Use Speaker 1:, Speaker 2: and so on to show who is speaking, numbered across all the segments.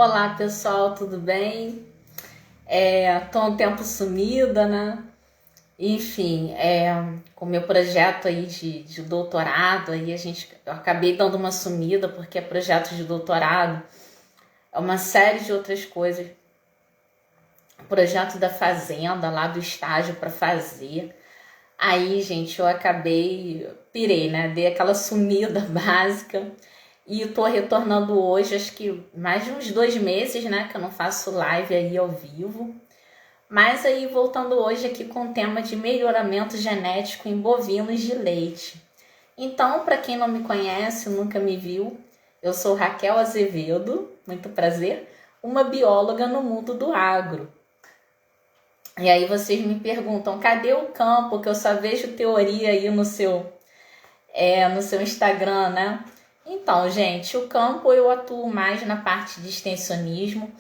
Speaker 1: Olá pessoal, tudo bem? Tô um tempo sumida, né? Enfim, com o meu projeto aí de doutorado, aí eu acabei dando uma sumida porque é projeto de doutorado, é uma série de outras coisas. Projeto da fazenda, lá do estágio para fazer. Aí, gente, eu pirei, né? Dei aquela sumida básica e tô retornando hoje, acho que mais de uns 2 meses, né? Que eu não faço live aí ao vivo. Mas aí, voltando hoje aqui com o tema de melhoramento genético em bovinos de leite. Então, para quem não me conhece, nunca me viu, eu sou Raquel Azevedo, muito prazer, uma bióloga no mundo do agro. E aí vocês me perguntam, cadê o campo? Que eu só vejo teoria aí no seu Instagram, né? Então, gente, o campo eu atuo mais na parte de extensionismo,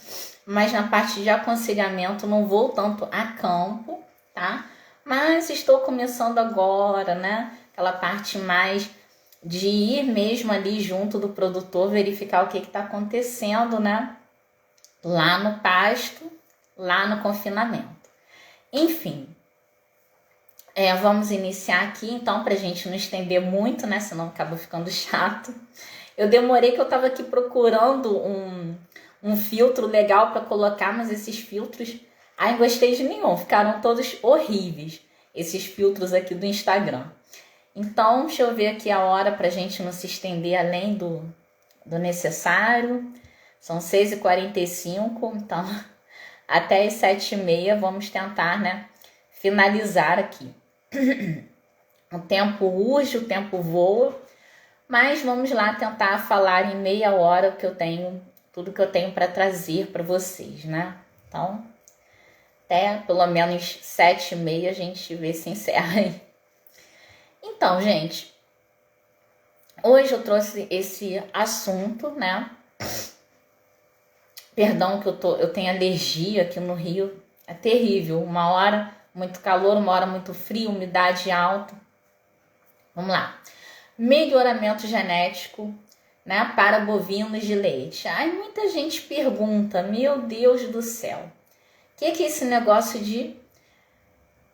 Speaker 1: mas na parte de aconselhamento não vou tanto a campo, tá? Mas estou começando agora, né? Aquela parte mais de ir mesmo ali junto do produtor, verificar o que está acontecendo, né? Lá no pasto, lá no confinamento. Enfim, vamos iniciar aqui então para a gente não estender muito, né? Senão acaba ficando chato. Eu demorei que eu estava aqui procurando um filtro legal para colocar, mas esses filtros, não gostei de nenhum, ficaram todos horríveis, esses filtros aqui do Instagram. Então, deixa eu ver aqui a hora para a gente não se estender além do necessário. São 6h45, então até as 7h30 vamos tentar, né, finalizar aqui. O tempo urge, o tempo voa, mas vamos lá tentar falar em meia hora tudo que eu tenho para trazer para vocês, né? Então, até pelo menos 7h30 a gente vê se encerra aí. Então, gente, hoje eu trouxe esse assunto, né? Perdão que eu tenho alergia aqui no Rio, é terrível. Uma hora muito calor, uma hora muito frio, umidade alta. Vamos lá. Melhoramento genético, né, para bovinos de leite. Muita gente pergunta, meu Deus do céu, o que é esse negócio de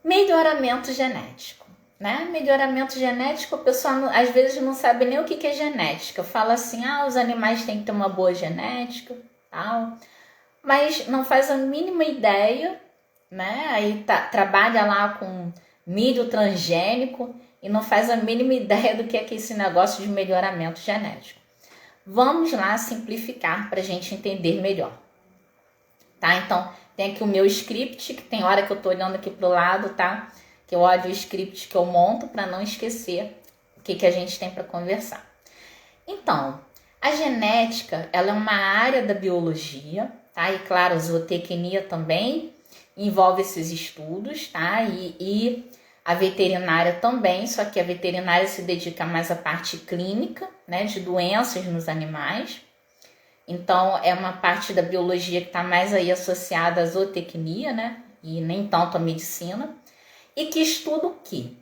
Speaker 1: melhoramento genético? Né? Melhoramento genético, o pessoal às vezes não sabe nem o que é genética. Fala assim, os animais têm que ter uma boa genética, tal, mas não faz a mínima ideia, né? Aí trabalha lá com milho transgênico e não faz a mínima ideia do que é esse negócio de melhoramento genético. Vamos lá simplificar para a gente entender melhor, tá? Então, tem aqui o meu script, que tem hora que eu tô olhando aqui pro lado, tá? Que eu olho o script que eu monto para não esquecer o que a gente tem para conversar. Então, a genética, ela é uma área da biologia, tá? E claro, a zootecnia também envolve esses estudos, tá? E a veterinária também, só que a veterinária se dedica mais à parte clínica, né? De doenças nos animais. Então, é uma parte da biologia que está mais aí associada à zootecnia, né? E nem tanto à medicina. E que estuda o quê?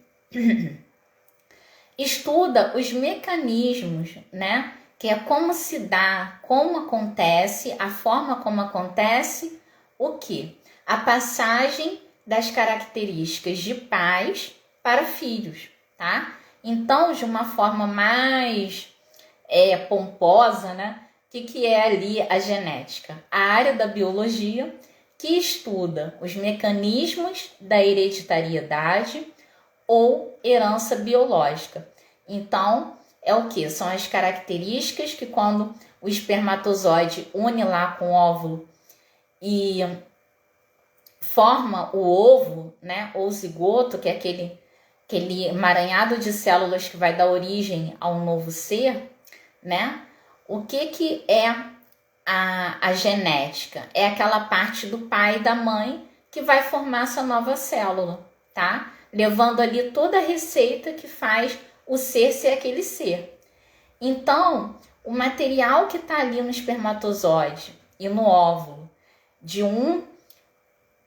Speaker 1: Estuda os mecanismos, né? Que é como se dá, como acontece, a forma como acontece, o quê? A passagem das características de pais para filhos, tá? Então, de uma forma mais pomposa, né? O que é ali a genética? A área da biologia que estuda os mecanismos da hereditariedade ou herança biológica. Então, é o que? São as características que quando o espermatozoide une lá com o óvulo e forma o ovo, né? Ou zigoto, que é aquele emaranhado de células que vai dar origem a um novo ser, né? O que é a genética? É aquela parte do pai e da mãe que vai formar essa nova célula, tá? Levando ali toda a receita que faz o ser aquele ser. Então, o material que está ali no espermatozoide e no óvulo de um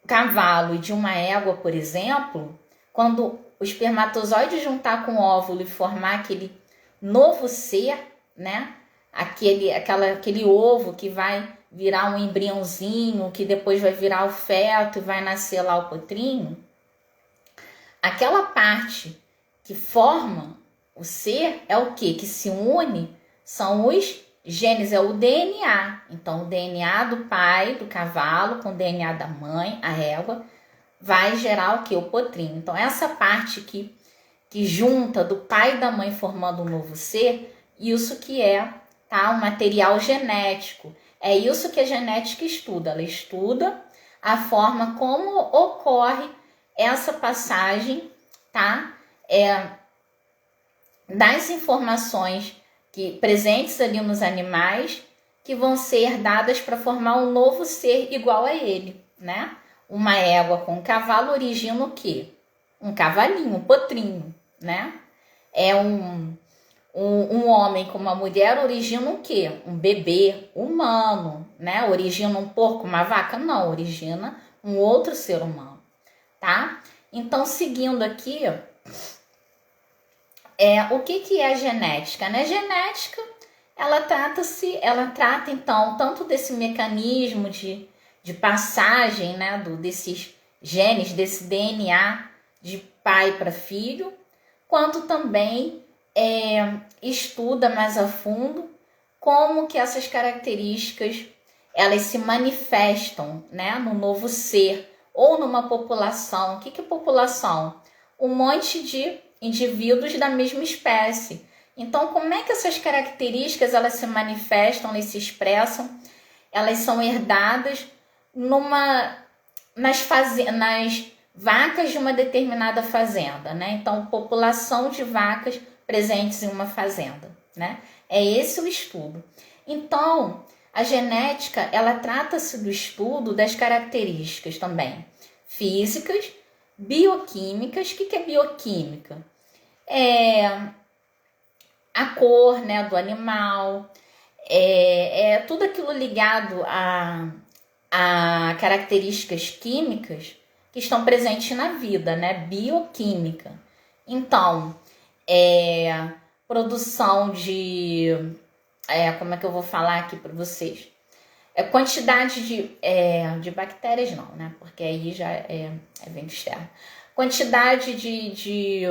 Speaker 1: cavalo e de uma égua, por exemplo, quando o espermatozoide juntar com o óvulo e formar aquele novo ser, né? aquele ovo que vai virar um embriãozinho, que depois vai virar o feto e vai nascer lá o potrinho, aquela parte que forma o ser é o quê? Que se une são os genes, é o DNA. Então, o DNA do pai, do cavalo, com o DNA da mãe, a régua, vai gerar o quê? O potrinho. Então, essa parte que junta do pai e da mãe formando um novo ser, isso que é, tá? O material genético. É isso que a genética estuda. Ela estuda a forma como ocorre essa passagem, tá? Das informações presentes ali nos animais que vão ser herdadas para formar um novo ser igual a ele, né? Uma égua com um cavalo origina o quê? Um cavalinho, um potrinho, né? Um homem com uma mulher origina o quê? Um bebê humano, né? Origina um porco, uma vaca? Não, origina um outro ser humano, tá? Então, seguindo aqui, o que é a genética, né? Genética, ela trata então tanto desse mecanismo de passagem, né, desses genes, desse DNA de pai para filho, quanto também estuda mais a fundo como que essas características elas se manifestam, né, no novo ser ou numa população. O que é população? Um monte de indivíduos da mesma espécie. Então, como é que essas características elas se manifestam, elas se expressam? Elas são herdadas nas vacas de uma determinada fazenda, né? Então, população de vacas presentes em uma fazenda, né? É esse o estudo. Então, a genética, ela trata-se do estudo das características também físicas, bioquímicas. O que é bioquímica? A cor, né, do animal, tudo aquilo ligado a características químicas que estão presentes na vida, né, bioquímica. Então, produção como é que eu vou falar aqui para vocês? Quantidade de bactérias não, né? Porque aí já vem externo. Quantidade de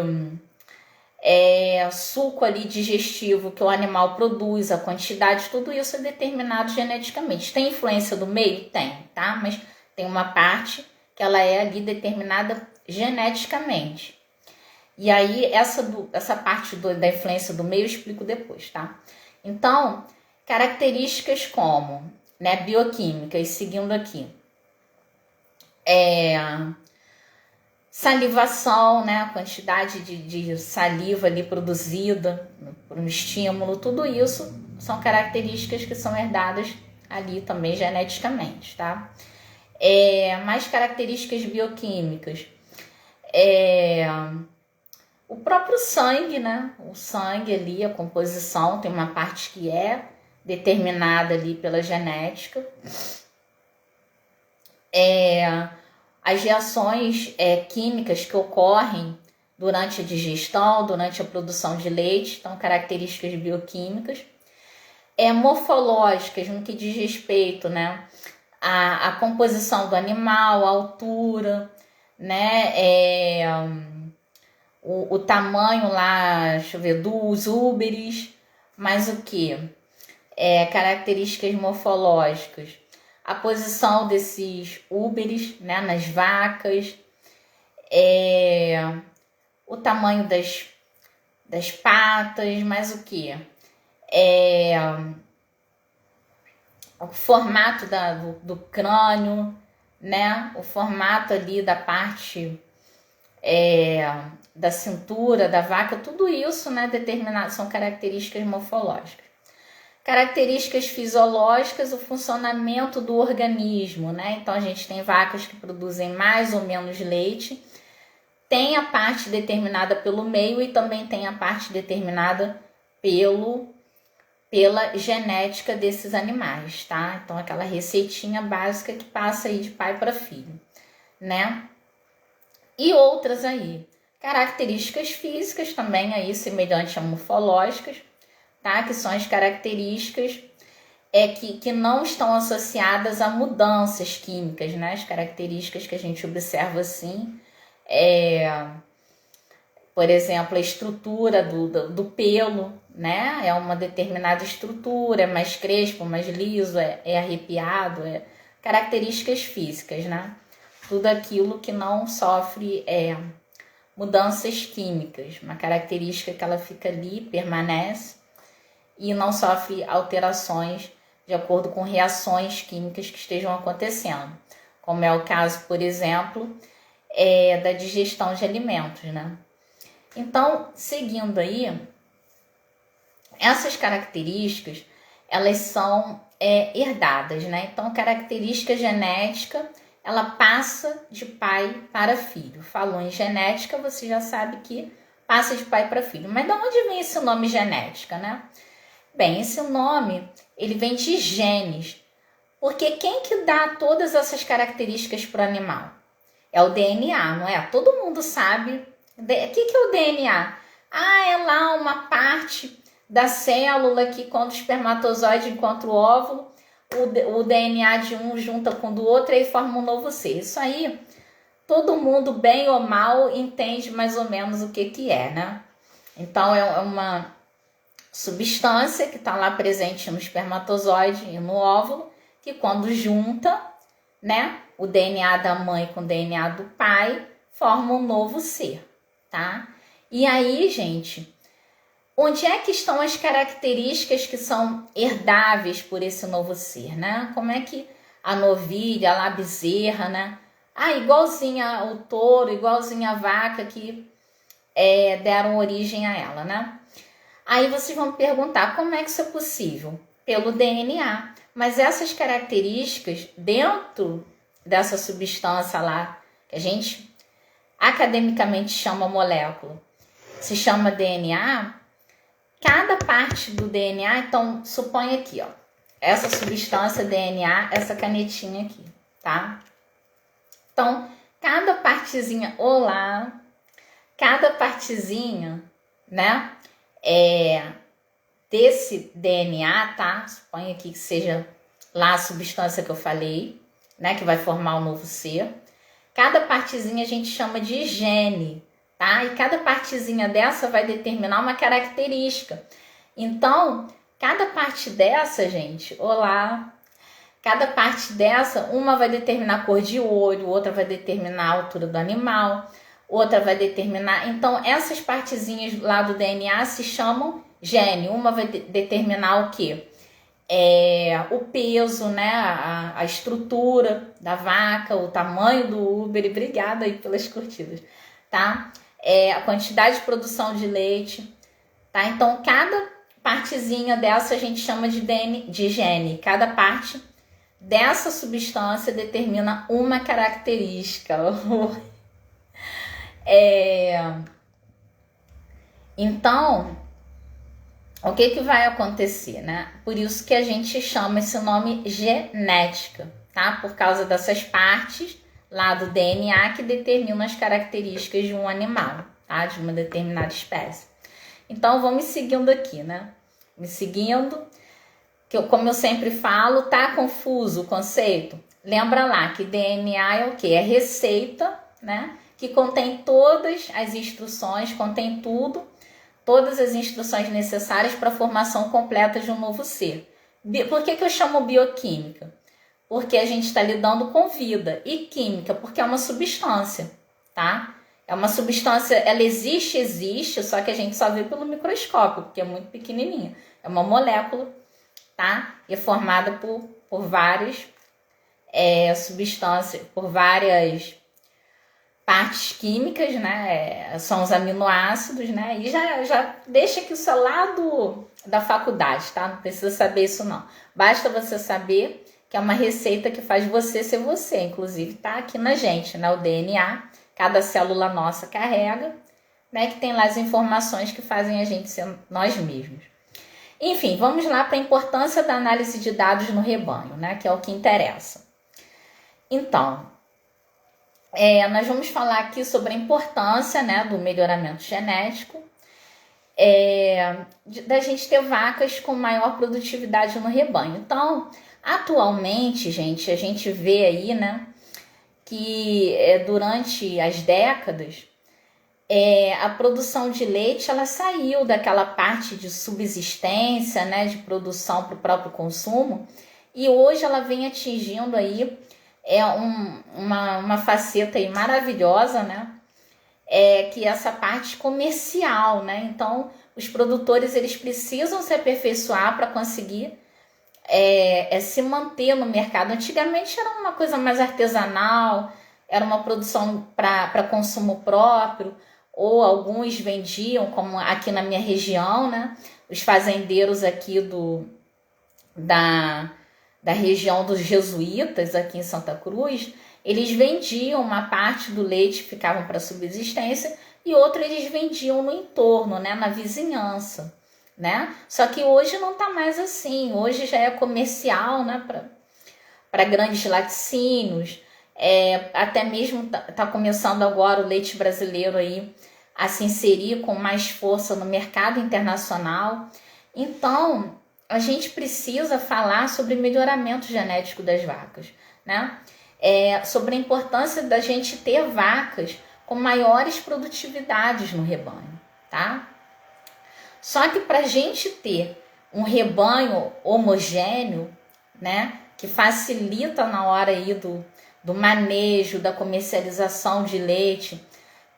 Speaker 1: suco ali digestivo que o animal produz, a quantidade, tudo isso é determinado geneticamente. Tem influência do meio? Tem, tá? Mas tem uma parte que ela é ali determinada geneticamente. E aí, essa parte da influência do meio eu explico depois, tá? Então, características como, né, bioquímicas, seguindo aqui. Salivação, né, a quantidade de saliva ali produzida por um estímulo, tudo isso são características que são herdadas ali também geneticamente, tá? Mais características bioquímicas. O próprio sangue, né? O sangue ali, a composição, tem uma parte que é determinada ali pela genética. As reações químicas que ocorrem durante a digestão, durante a produção de leite, então características bioquímicas. Morfológicas, no que diz respeito, né, a composição do animal, a altura, né, o tamanho lá, deixa eu ver, dos úberes, mas o que? Características morfológicas. A posição desses úberes, né, nas vacas, o tamanho das patas, mas o que? O formato do crânio, né, o formato ali da parte da cintura da vaca, tudo isso, né, determinado, são características morfológicas. Características fisiológicas, o funcionamento do organismo, né? Então, a gente tem vacas que produzem mais ou menos leite, tem a parte determinada pelo meio e também tem a parte determinada pela genética desses animais, tá? Então, aquela receitinha básica que passa aí de pai para filho, né? E outras aí. Características físicas também aí, semelhantes a morfológicas, tá? Que são as características que não estão associadas a mudanças químicas, né? As características que a gente observa assim, por exemplo, a estrutura do pelo, né? É uma determinada estrutura, é mais crespo, mais liso, é arrepiado, características físicas, né? Tudo aquilo que não sofre mudanças químicas, uma característica que ela fica ali, permanece e não sofre alterações de acordo com reações químicas que estejam acontecendo, como é o caso, por exemplo, da digestão de alimentos, né? Então, seguindo aí, essas características, elas são herdadas, né? Então, característica genética, ela passa de pai para filho. Falou em genética, você já sabe que passa de pai para filho. Mas de onde vem esse nome genética, né? Bem, esse nome, ele vem de genes. Porque quem que dá todas essas características para o animal? É o DNA, não é? Todo mundo sabe. O que é o DNA? É lá uma parte da célula que quando o espermatozoide encontra o óvulo, o DNA de um junta com o do outro e forma um novo ser. Isso aí, todo mundo, bem ou mal, entende mais ou menos o que é, né? Então, é uma substância que está lá presente no espermatozoide e no óvulo, que quando junta, né, o DNA da mãe com o DNA do pai, forma um novo ser, tá? E aí, gente, onde é que estão as características que são herdáveis por esse novo ser, né? Como é que a novilha, a bezerra, né? Igualzinha o touro, igualzinha a vaca que deram origem a ela, né? Aí vocês vão me perguntar, como é que isso é possível? Pelo DNA. Mas essas características dentro dessa substância lá, que a gente academicamente chama molécula, se chama DNA, cada parte do DNA, então supõe aqui, ó, essa substância DNA, essa canetinha aqui, tá? Então, cada partezinha, cada partezinha, né, desse DNA, tá? Suponha aqui que seja lá a substância que eu falei, né, que vai formar o novo ser. Cada partezinha a gente chama de gene, tá? E cada partezinha dessa vai determinar uma característica. Então, cada parte dessa, gente, cada parte dessa, uma vai determinar a cor de olho, outra vai determinar a altura do animal, outra vai determinar... Então, essas partezinhas lá do DNA se chamam gene. Uma vai determinar o quê? O peso, né? A estrutura da vaca, o tamanho do Uber. E obrigada aí pelas curtidas, tá? A quantidade de produção de leite, tá? Então, cada partezinha dessa a gente chama de gene. Cada parte dessa substância determina uma característica. Então, o que vai acontecer, né? Por isso que a gente chama esse nome genética, tá? Por causa dessas partes lá do DNA que determinam as características de um animal, tá? De uma determinada espécie. Então, vamos seguindo aqui, né? Me seguindo, como eu sempre falo, tá confuso o conceito? Lembra lá que DNA é o quê? É receita, né? Que contém todas as instruções, contém tudo, todas as instruções necessárias para a formação completa de um novo ser. Por que eu chamo bioquímica? Porque a gente está lidando com vida. E química, porque é uma substância, tá? É uma substância, ela existe, só que a gente só vê pelo microscópio, porque é muito pequenininha. É uma molécula, tá? E é formada por várias substâncias, por várias partes químicas, né? São os aminoácidos, né? E já deixa que isso é lá da faculdade, tá? Não precisa saber isso não. Basta você saber que é uma receita que faz você ser você. Inclusive tá aqui na gente, né? O DNA, cada célula nossa carrega, né? Que tem lá as informações que fazem a gente ser nós mesmos. Enfim, vamos lá para a importância da análise de dados no rebanho, né? Que é o que interessa. Então, nós vamos falar aqui sobre a importância, né, do melhoramento genético da gente ter vacas com maior produtividade no rebanho. Então, atualmente, gente, a gente vê aí, né, que durante as décadas, a produção de leite ela saiu daquela parte de subsistência, né, de produção para o próprio consumo, e hoje ela vem atingindo aí uma faceta aí maravilhosa, né, que é essa parte comercial, né? Então, os produtores eles precisam se aperfeiçoar para conseguir se manter no mercado. Antigamente era uma coisa mais artesanal, era uma produção para consumo próprio, ou alguns vendiam, como aqui na minha região, né? Os fazendeiros aqui da região dos jesuítas, aqui em Santa Cruz, eles vendiam uma parte do leite, ficavam para subsistência, e outra eles vendiam no entorno, né, na vizinhança, né? Só que hoje não está mais assim, hoje já é comercial, né, para grandes laticínios, até mesmo tá começando agora o leite brasileiro aí a se inserir com mais força no mercado internacional. Então, a gente precisa falar sobre melhoramento genético das vacas, né? Sobre a importância da gente ter vacas com maiores produtividades no rebanho, tá? Só que para a gente ter um rebanho homogêneo, né, que facilita na hora aí do manejo, da comercialização de leite,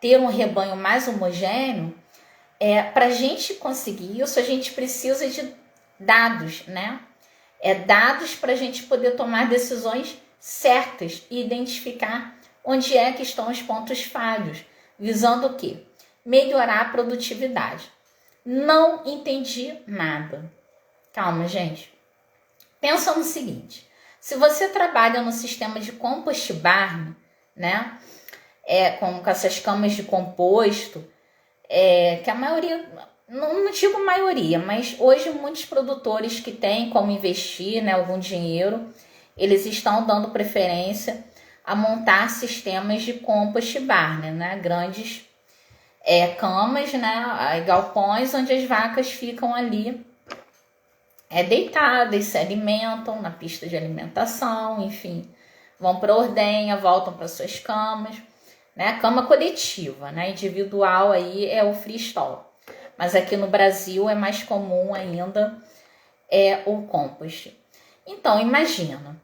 Speaker 1: ter um rebanho mais homogêneo, para a gente conseguir isso, a gente precisa de dados, né? Dados para a gente poder tomar decisões certas e identificar onde é que estão os pontos falhos, visando o quê? Melhorar a produtividade. Não entendi nada. Calma, gente. Pensa no seguinte, se você trabalha no sistema de compost barn, né, com essas camas de composto, que a maioria, não digo maioria, mas hoje muitos produtores que têm como investir, né, algum dinheiro, eles estão dando preferência a montar sistemas de compost barn, né, grandes camas, né, galpões onde as vacas ficam ali deitadas, se alimentam na pista de alimentação, enfim, vão para a ordenha, voltam para suas camas, né? Cama coletiva, né? Individual aí é o freestall, mas aqui no Brasil é mais comum ainda o compost. Então, imagina,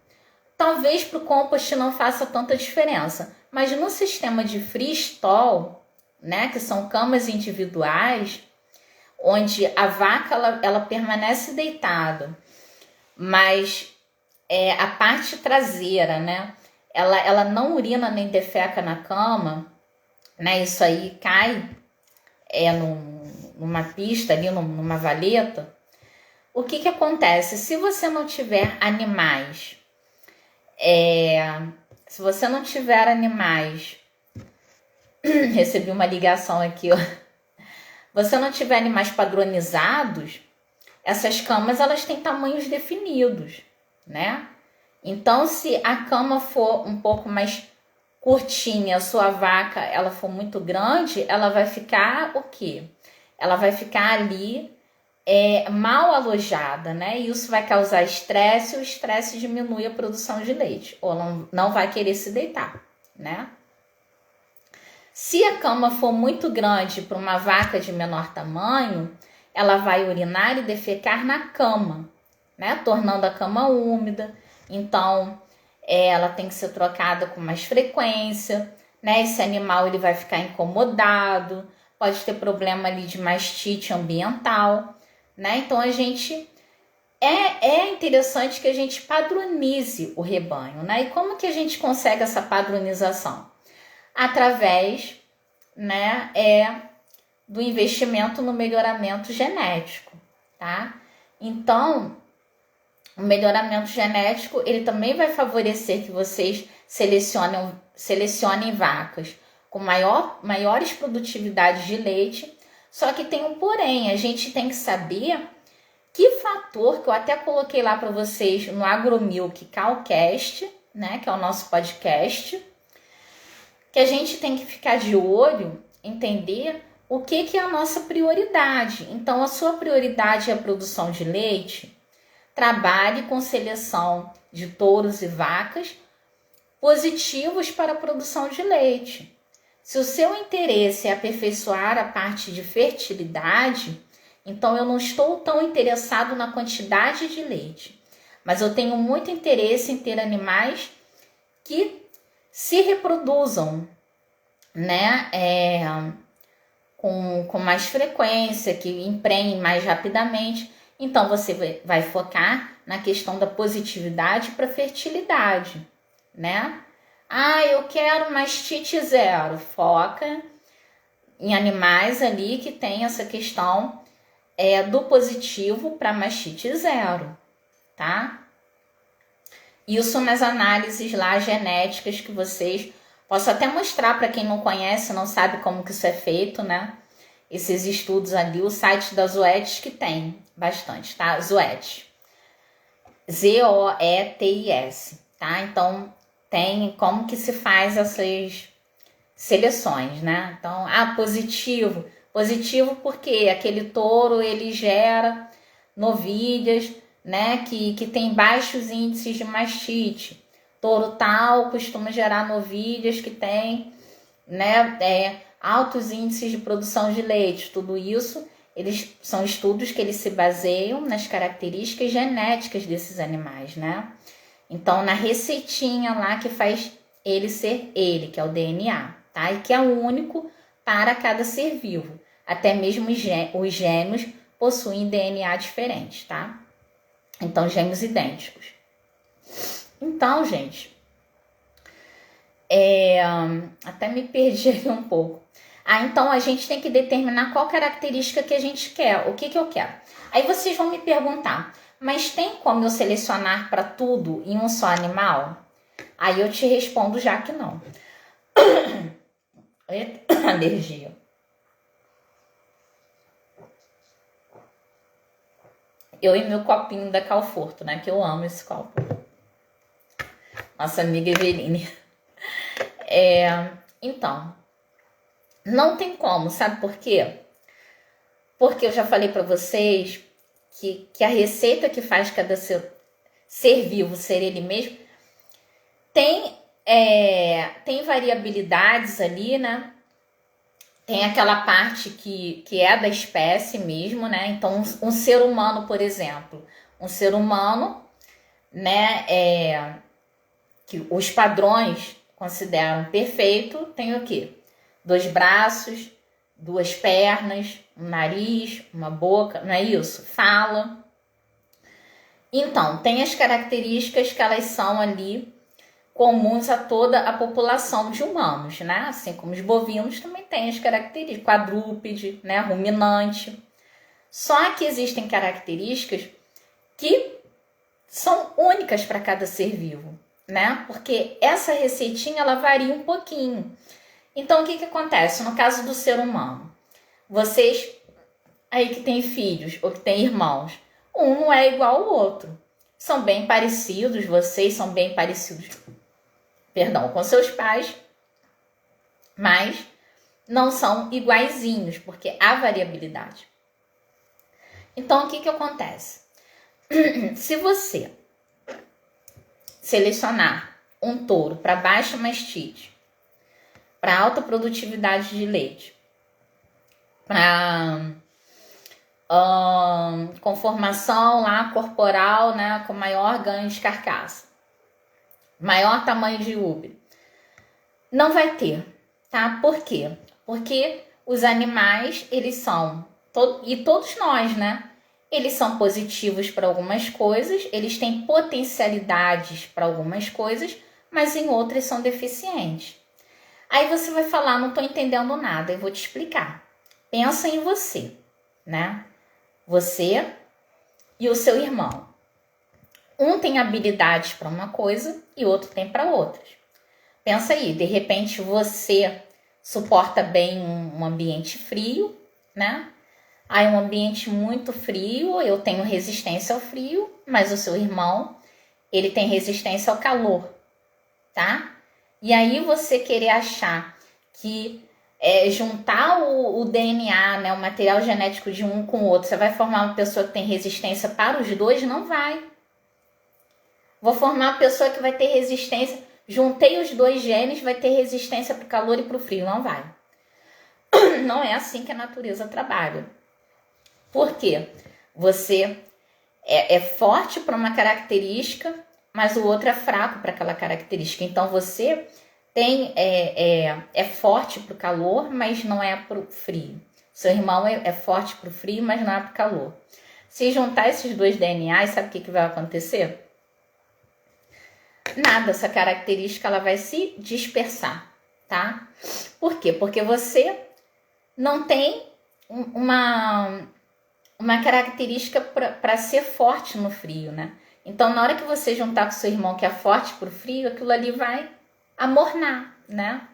Speaker 1: talvez para o compost não faça tanta diferença, mas no sistema de freestall, né, que são camas individuais, onde a vaca ela permanece deitada, mas a parte traseira, né, ela não urina nem defeca na cama, né, isso aí cai numa pista ali, numa valeta. O que acontece? Se você não tiver animais, recebi uma ligação aqui, ó. Você não tiver animais padronizados, essas camas elas têm tamanhos definidos, né? Então, se a cama for um pouco mais curtinha, a sua vaca ela for muito grande, ela vai ficar o quê? Ela vai ficar ali mal alojada, né? E isso vai causar estresse, e o estresse diminui a produção de leite, ou não vai querer se deitar, né? Se a cama for muito grande para uma vaca de menor tamanho, ela vai urinar e defecar na cama, né? Tornando a cama úmida. Então, ela tem que ser trocada com mais frequência, né? Esse animal ele vai ficar incomodado, pode ter problema ali de mastite ambiental, né? Então, a gente é interessante que a gente padronize o rebanho, né? E como que a gente consegue essa padronização? Através, né, do investimento no melhoramento genético, tá? Então, o melhoramento genético, ele também vai favorecer que vocês selecionem vacas com maiores produtividades de leite, só que tem um porém, a gente tem que saber que fator, que eu até coloquei lá para vocês no AgroMilk Calcast, né, que é o nosso podcast, que a gente tem que ficar de olho, entender o que é a nossa prioridade. Então, a sua prioridade é a produção de leite? Trabalhe com seleção de touros e vacas positivos para a produção de leite. Se o seu interesse é aperfeiçoar a parte de fertilidade, então eu não estou tão interessado na quantidade de leite, mas eu tenho muito interesse em ter animais que se reproduzam, né? Com mais frequência, que emprenhem mais rapidamente. Então, você vai focar na questão da positividade para fertilidade, né? Ah, eu quero mastite zero. Foca em animais ali que tem essa questão do positivo para mastite zero, tá? Isso nas análises lá genéticas que vocês... Posso até mostrar para quem não conhece, não sabe como que isso é feito, né? Esses estudos ali, o site da Zoetis que tem bastante, tá? Zoetis. Zoetis, tá? Então, tem como que se faz essas seleções, né? Então, positivo. Positivo porque aquele touro, ele gera novilhas, né? Que tem baixos índices de mastite. Touro tal costuma gerar novilhas que tem, né, altos índices de produção de leite. Tudo isso, eles são estudos que eles se baseiam nas características genéticas desses animais, né? Então, na receitinha lá que faz ele ser ele, que é o DNA, tá? E que é único para cada ser vivo. Até mesmo os gêmeos possuem DNA diferente, tá? Então, gêmeos idênticos. Então, gente, até me perdi aqui um pouco. Então a gente tem que determinar qual característica que a gente quer, o que eu quero. Aí vocês vão me perguntar, mas tem como eu selecionar para tudo em um só animal? Aí eu te respondo já que não. Alergia. Eu e meu copinho da Calforto, né? Que eu amo esse copo. Nossa amiga Eveline. Então, não tem como, sabe por quê? Porque eu já falei para vocês que a receita que faz cada ser vivo ser ele mesmo tem variabilidades ali, né? Tem aquela parte que é da espécie mesmo, né? Então, um ser humano, por exemplo, né? Que os padrões consideram perfeito, tem o quê? 2 braços, 2 pernas, um nariz, uma boca, não é isso? Fala. Então, tem as características que elas são ali comuns a toda a população de humanos, né? Assim como os bovinos também têm as características, quadrúpede, né? Ruminante. Só que existem características que são únicas para cada ser vivo, né? Porque essa receitinha, ela varia um pouquinho. Então, o que acontece? No caso do ser humano, vocês aí que têm filhos ou que têm irmãos, um não é igual ao outro. São bem parecidos, vocês são bem parecidos, com seus pais, mas não são iguaizinhos, porque há variabilidade. Então, o que acontece? Se você selecionar um touro para baixa mastite, para alta produtividade de leite, para conformação lá corporal, né, com maior ganho de carcaça, maior tamanho de útero, não vai ter, tá? Por quê? Porque os animais, eles são, e todos nós, né? Eles são positivos para algumas coisas, eles têm potencialidades para algumas coisas, mas em outras são deficientes. Aí você vai falar, não estou entendendo nada, eu vou te explicar. Pensa em você, né? Você e o seu irmão. Um tem habilidades para uma coisa e outro tem para outras. Pensa aí, de repente você suporta bem um ambiente frio, né? Aí um ambiente muito frio, eu tenho resistência ao frio, mas o seu irmão, ele tem resistência ao calor, tá? E aí você querer achar que juntar o DNA, né, o material genético de um com o outro, você vai formar uma pessoa que tem resistência para os dois? Não vai. Vou formar uma pessoa que vai ter resistência, juntei os dois genes, vai ter resistência para o calor e para o frio. Não vai. Não é assim que a natureza trabalha. Por quê? Você é forte para uma característica, mas o outro é fraco para aquela característica. Então você é forte para o calor, mas não é para o frio. Seu irmão é forte para o frio, mas não é para o calor. Se juntar esses dois DNAs, sabe o que vai acontecer? Nada, essa característica ela vai se dispersar, tá? Por quê? Porque você não tem uma característica para ser forte no frio, né? Então, na hora que você juntar com seu irmão que é forte pro frio, aquilo ali vai amornar, né?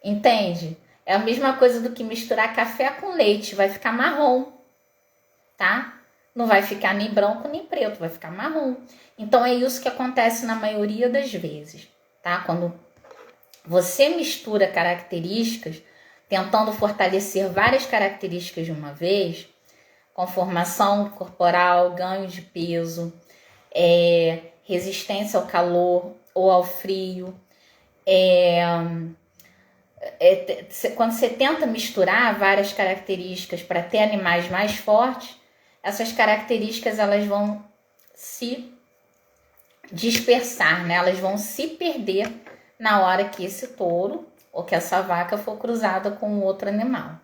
Speaker 1: Entende? É a mesma coisa do que misturar café com leite, vai ficar marrom, tá? Não vai ficar nem branco nem preto, vai ficar marrom. Então, é isso que acontece na maioria das vezes, tá? Quando você mistura características, tentando fortalecer várias características de uma vez, conformação corporal, ganho de peso, resistência ao calor ou ao frio. Quando você tenta misturar várias características para ter animais mais fortes, essas características elas vão se dispersar, né? Elas vão se perder na hora que esse touro ou que essa vaca for cruzada com outro animal,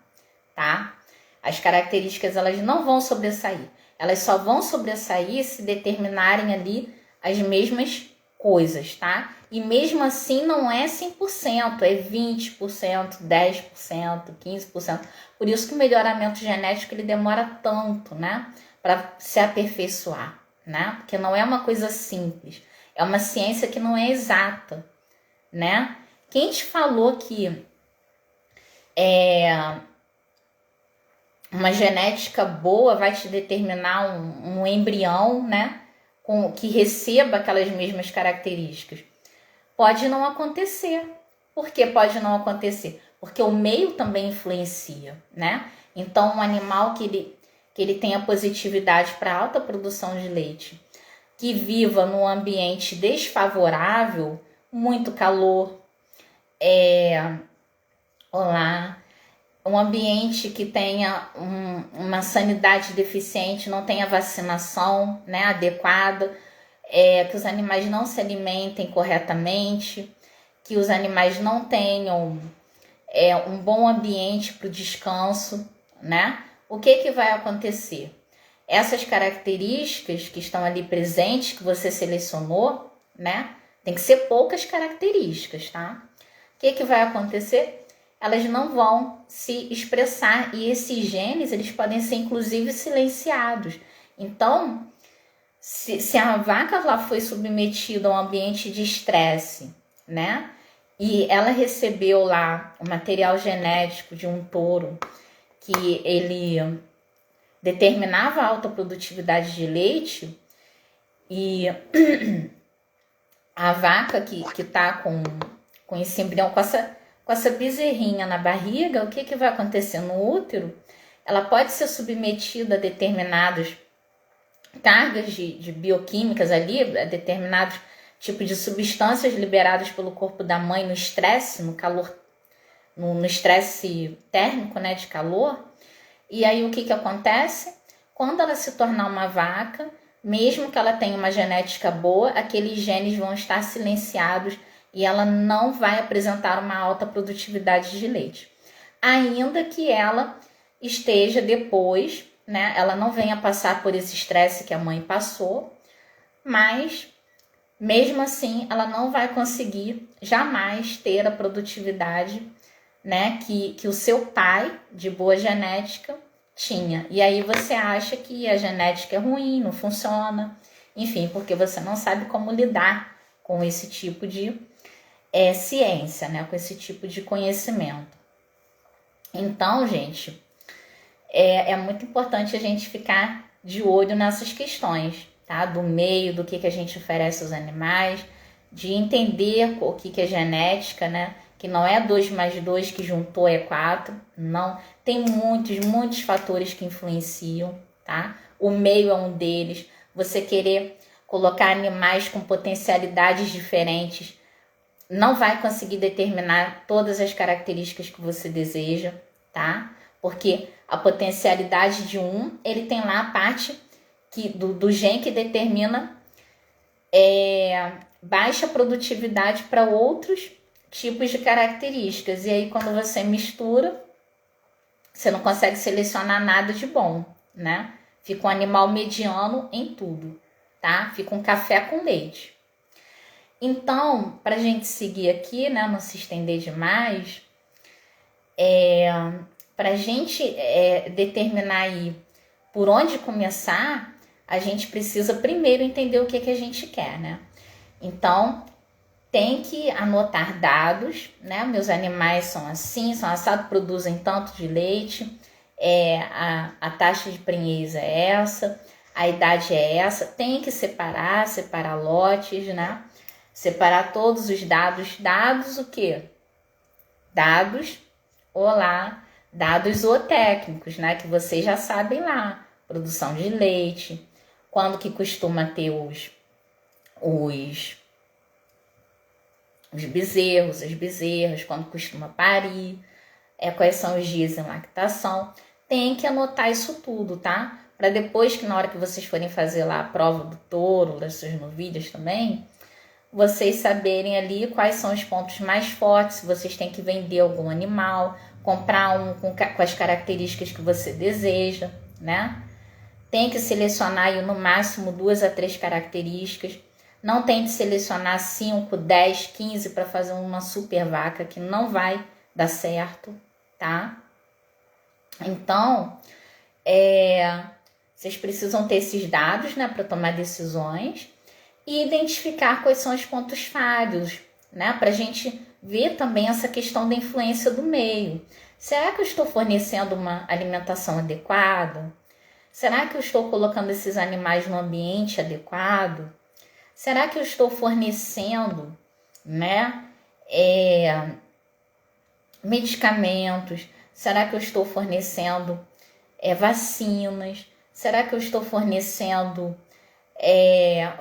Speaker 1: tá? As características elas não vão sobressair. Elas só vão sobressair se determinarem ali as mesmas coisas, tá? E mesmo assim não é 100%, é 20%, 10%, 15%. Por isso que o melhoramento genético ele demora tanto, né? Para se aperfeiçoar, né? Porque não é uma coisa simples. É uma ciência que não é exata, né? Quem te falou que uma genética boa vai te determinar um embrião, né? Que receba aquelas mesmas características? Pode não acontecer. Por que pode não acontecer? Porque o meio também influencia, né? Então, um animal que ele tenha positividade para alta produção de leite, que viva num ambiente desfavorável, muito calor, um ambiente que tenha uma sanidade deficiente, não tenha vacinação, né, adequada, que os animais não se alimentem corretamente, que os animais não tenham um bom ambiente para o descanso, né? O que vai acontecer? Essas características que estão ali presentes, que você selecionou, né? Tem que ser poucas características, tá? O que vai acontecer? Elas não vão se expressar e esses genes, eles podem ser inclusive silenciados. Então, se a vaca lá foi submetida a um ambiente de estresse, né? E ela recebeu lá o material genético de um touro que ele determinava a alta produtividade de leite, e a vaca que tá com esse embrião, com essa bezerrinha na barriga, o que vai acontecer no útero? Ela pode ser submetida a determinadas cargas de bioquímicas ali, a determinados tipos de substâncias liberadas pelo corpo da mãe no estresse, no calor, no estresse térmico, né, de calor. E aí o que acontece? Quando ela se tornar uma vaca, mesmo que ela tenha uma genética boa, aqueles genes vão estar silenciados e ela não vai apresentar uma alta produtividade de leite. Ainda que ela esteja depois, né, ela não venha passar por esse estresse que a mãe passou, mas mesmo assim ela não vai conseguir jamais ter a produtividade, né, que o seu pai de boa genética tinha. E aí você acha que a genética é ruim, não funciona, enfim, porque você não sabe como lidar com esse tipo de ciência, né, com esse tipo de conhecimento. Então, gente, é muito importante a gente ficar de olho nessas questões, tá? Do meio, do que a gente oferece aos animais, de entender o que é genética, né? que não é 2 mais 2 que juntou é 4, não. Tem muitos fatores que influenciam, tá? O meio é um deles. Você querer colocar animais com potencialidades diferentes não vai conseguir determinar todas as características que você deseja, tá? Porque a potencialidade de um, ele tem lá a parte do gen que determina baixa produtividade para outros tipos de características. E aí, quando você mistura, você não consegue selecionar nada de bom, né? Fica um animal mediano em tudo, tá? Fica um café com leite. Então, para a gente seguir aqui, né? Não se estender demais, para a gente determinar aí por onde começar, a gente precisa primeiro entender o que a gente quer, né? Então, tem que anotar dados, né? Meus animais são assim, são assados, produzem tanto de leite, a taxa de prenhez é essa, a idade é essa. Tem que separar lotes, né? Separar todos os dados. Dados o quê? Dados zootécnicos, né? Que vocês já sabem lá. Produção de leite, quando que costuma ter os bezerros, as bezerras, quando costuma parir, quais são os dias em lactação. Tem que anotar isso tudo, tá? Para depois que na hora que vocês forem fazer lá a prova do touro, das suas novilhas também, vocês saberem ali quais são os pontos mais fortes, se vocês têm que vender algum animal, comprar um com as características que você deseja, né? Tem que selecionar aí no máximo 2 a 3 características. Não tente selecionar 5, 10, 15 para fazer uma super vaca, que não vai dar certo, tá? Então, vocês precisam ter esses dados, né, para tomar decisões e identificar quais são os pontos falhos, né, para a gente ver também essa questão da influência do meio. Será que eu estou fornecendo uma alimentação adequada? Será que eu estou colocando esses animais no ambiente adequado? Será que eu estou fornecendo, né, medicamentos? Será que eu estou fornecendo vacinas? Será que eu estou fornecendo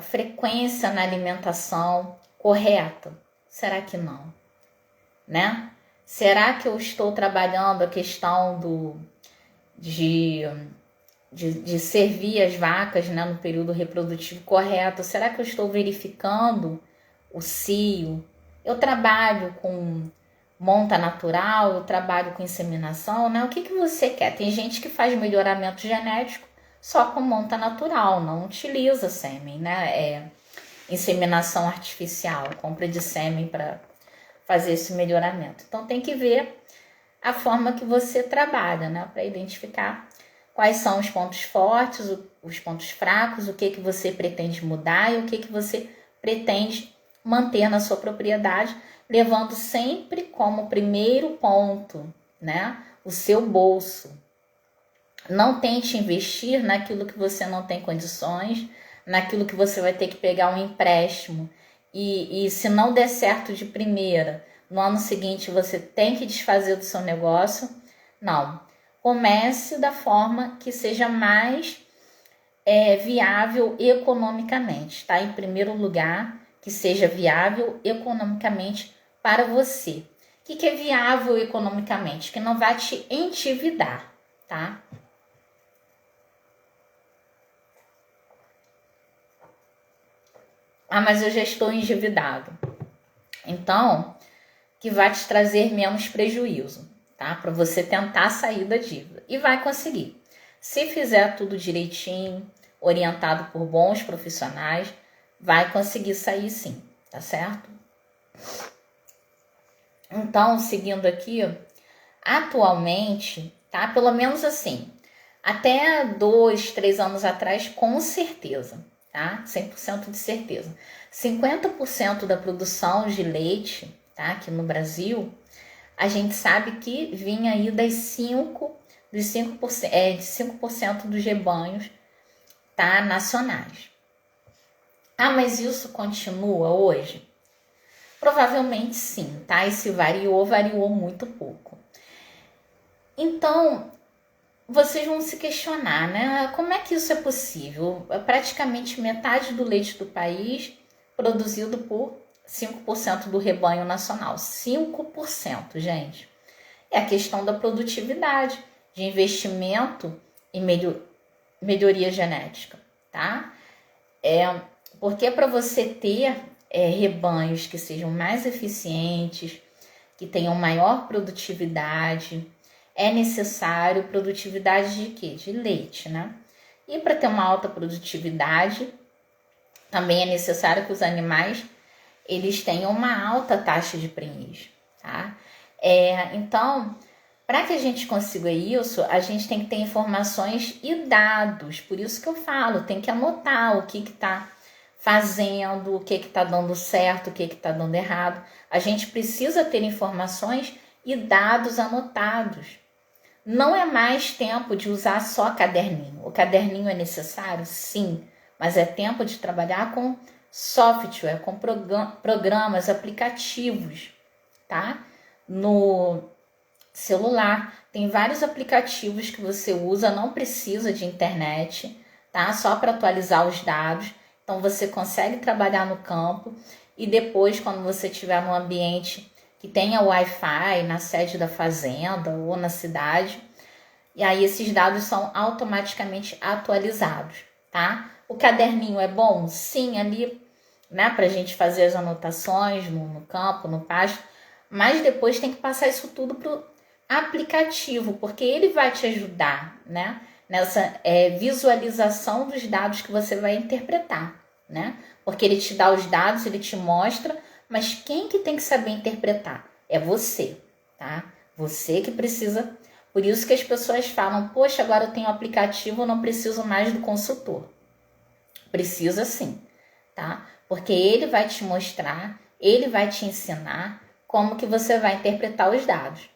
Speaker 1: frequência na alimentação correta? Será que não, né? Será que eu estou trabalhando a questão de servir as vacas, né, no período reprodutivo correto? Será que eu estou verificando o cio? Eu trabalho com monta natural, eu trabalho com inseminação, né? O que você quer? Tem gente que faz melhoramento genético só com monta natural, não utiliza sêmen, né? Inseminação artificial, compra de sêmen para fazer esse melhoramento. Então tem que ver a forma que você trabalha, né? Para identificar quais são os pontos fortes, os pontos fracos, o que você pretende mudar e o que você pretende manter na sua propriedade, levando sempre como primeiro ponto, né, o seu bolso. Não tente investir naquilo que você não tem condições, naquilo que você vai ter que pegar um empréstimo e se não der certo de primeira, no ano seguinte você tem que desfazer do seu negócio. Não. Comece da forma que seja mais viável economicamente, tá? Em primeiro lugar, que seja viável economicamente para você. O que é viável economicamente? Que não vai te endividar, tá? Ah, mas eu já estou endividado. Então, que vai te trazer menos prejuízo, tá? Para você tentar sair da dívida. E vai conseguir. Se fizer tudo direitinho, orientado por bons profissionais, vai conseguir sair sim, tá certo? Então, seguindo aqui, atualmente, tá? Pelo menos assim, até 2, 3 anos atrás, com certeza, tá? 100% de certeza. 50% da produção de leite, tá? Aqui no Brasil, a gente sabe que vinha aí de 5% dos rebanhos, tá? Nacionais. Ah, mas isso continua hoje? Provavelmente sim, tá? E se variou, variou muito pouco. Então, vocês vão se questionar, né? Como é que isso é possível? Praticamente metade do leite do país produzido por 5% do rebanho nacional. 5%, gente. É a questão da produtividade, de investimento em melhoria genética, tá? Porque para você ter rebanhos que sejam mais eficientes, que tenham maior produtividade, é necessário produtividade de quê? De leite, né? E para ter uma alta produtividade, também é necessário que os animais eles tenham uma alta taxa de prenhez, tá? Então, para que a gente consiga isso, a gente tem que ter informações e dados. Por isso que eu falo, tem que anotar o que está fazendo, o que está dando certo, o que está dando errado. A gente precisa ter informações e dados anotados. Não é mais tempo de usar só caderninho. O caderninho é necessário? Sim, mas é tempo de trabalhar com software, com programas, aplicativos, tá? No celular, tem vários aplicativos que você usa, não precisa de internet, tá? Só para atualizar os dados. Então você consegue trabalhar no campo e depois, quando você estiver num ambiente que tenha Wi-Fi na sede da fazenda ou na cidade, e aí esses dados são automaticamente atualizados, tá? O caderninho é bom? Sim, ali, né, pra gente fazer as anotações no campo, no pasto, mas depois tem que passar isso tudo pro aplicativo, porque ele vai te ajudar, né, nessa visualização dos dados que você vai interpretar, né? Porque ele te dá os dados, ele te mostra, mas quem que tem que saber interpretar? É você, tá? Você que precisa. Por isso que as pessoas falam, poxa, agora eu tenho um aplicativo, eu não preciso mais do consultor. Precisa sim, tá? Porque ele vai te mostrar, ele vai te ensinar como que você vai interpretar os dados.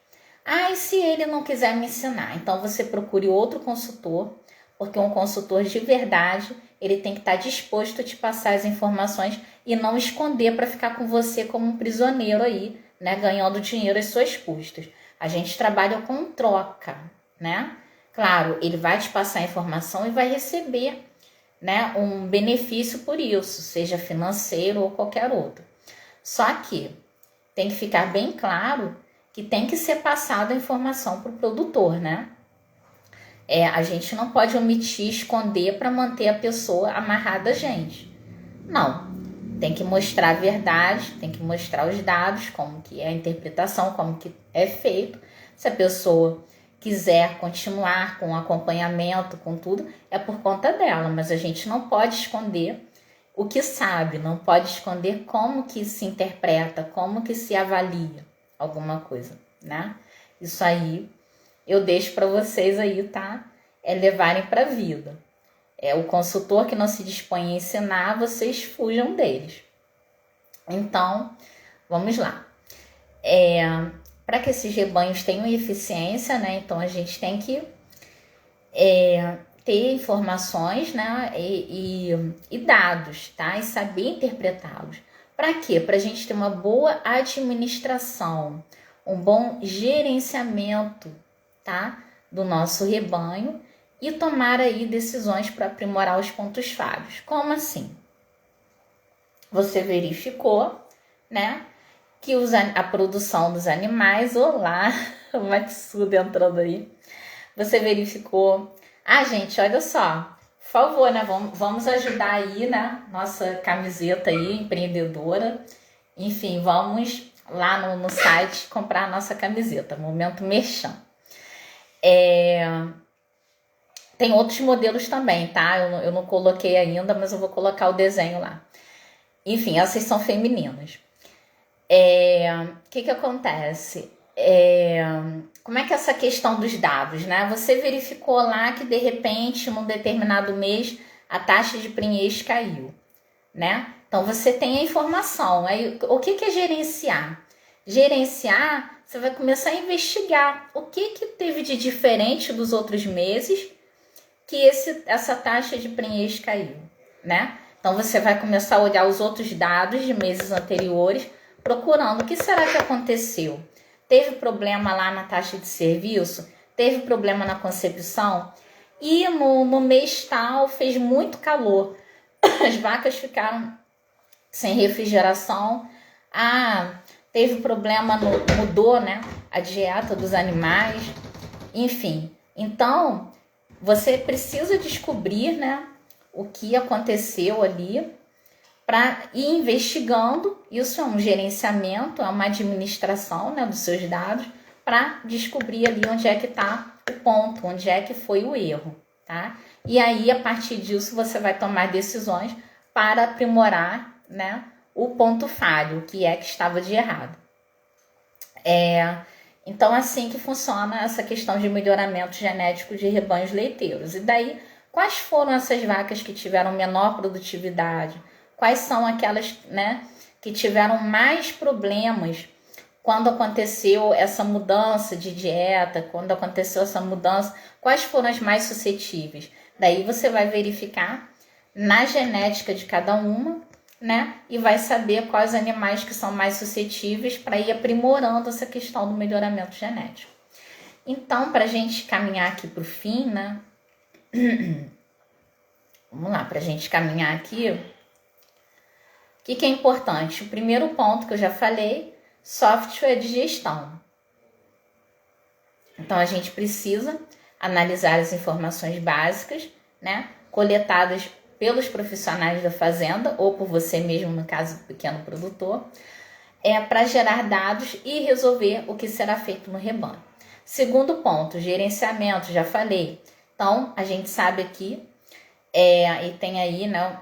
Speaker 1: Ah, e se ele não quiser me ensinar? Então você procure outro consultor, porque um consultor de verdade, ele tem que estar disposto a te passar as informações e não esconder para ficar com você como um prisioneiro aí, né, ganhando dinheiro às suas custas. A gente trabalha com troca, né? Claro, ele vai te passar a informação e vai receber, né, um benefício por isso, seja financeiro ou qualquer outro. Só que tem que ficar bem claro que tem que ser passada a informação para o produtor, né? A gente não pode omitir, esconder para manter a pessoa amarrada a gente. Não, tem que mostrar a verdade, tem que mostrar os dados, como que é a interpretação, como que é feito. Se a pessoa quiser continuar com o acompanhamento, com tudo, é por conta dela, mas a gente não pode esconder o que sabe, não pode esconder como que se interpreta, como que se avalia alguma coisa, né? Isso aí eu deixo para vocês aí, tá? Levarem para a vida. O consultor que não se dispõe a ensinar, vocês fujam deles. Então, vamos lá. Para que esses rebanhos tenham eficiência, né? Então a gente tem que ter informações, né? E dados, tá? E saber interpretá-los. Para quê? Para a gente ter uma boa administração, um bom gerenciamento, tá? Do nosso rebanho e tomar aí decisões para aprimorar os pontos falhos. Como assim? Você verificou, né, que a produção dos animais, olá, o Matsuda entrando aí, você verificou, gente, olha só, por favor, né, vamos ajudar aí, né, nossa camiseta aí, empreendedora, enfim, vamos lá no site comprar a nossa camiseta, Momento Merchan. Tem outros modelos também, tá? Eu não coloquei ainda, mas eu vou colocar o desenho lá. Enfim, essas são femininas. Que acontece? Como é que é essa questão dos dados, né? Você verificou lá que de repente, num determinado mês, a taxa de prenhez caiu, né? Então você tem a informação. Aí, o que é gerenciar? Gerenciar, você vai começar a investigar o que teve de diferente dos outros meses que essa taxa de prenhez caiu, né? Então você vai começar a olhar os outros dados de meses anteriores procurando o que será que aconteceu. Teve problema lá na taxa de serviço? Teve problema na concepção? E no mês tal fez muito calor. As vacas ficaram sem refrigeração. Teve problema, mudou, né, a dieta dos animais. Enfim, então você precisa descobrir, né, o que aconteceu ali para ir investigando. Isso é um gerenciamento, é uma administração, né, dos seus dados, para descobrir ali onde é que está o ponto, onde é que foi o erro, tá? E aí, a partir disso, você vai tomar decisões para aprimorar, né, o ponto falho, o que é que estava de errado. Então, assim que funciona essa questão de melhoramento genético de rebanhos leiteiros. E daí, quais foram essas vacas que tiveram menor produtividade? Quais são aquelas, né, que tiveram mais problemas quando aconteceu essa mudança de dieta, quando aconteceu essa mudança? Quais foram as mais suscetíveis? Daí você vai verificar na genética de cada uma, né? E vai saber quais animais que são mais suscetíveis para ir aprimorando essa questão do melhoramento genético. Então, para a gente caminhar aqui para o fim, né? Vamos lá, para a gente caminhar aqui. O que é importante? O primeiro ponto que eu já falei, software de gestão. Então, a gente precisa analisar as informações básicas, né, coletadas pelos profissionais da fazenda ou por você mesmo, no caso do pequeno produtor, para gerar dados e resolver o que será feito no rebanho. Segundo ponto, gerenciamento, já falei. Então, a gente sabe aqui, e tem aí, né,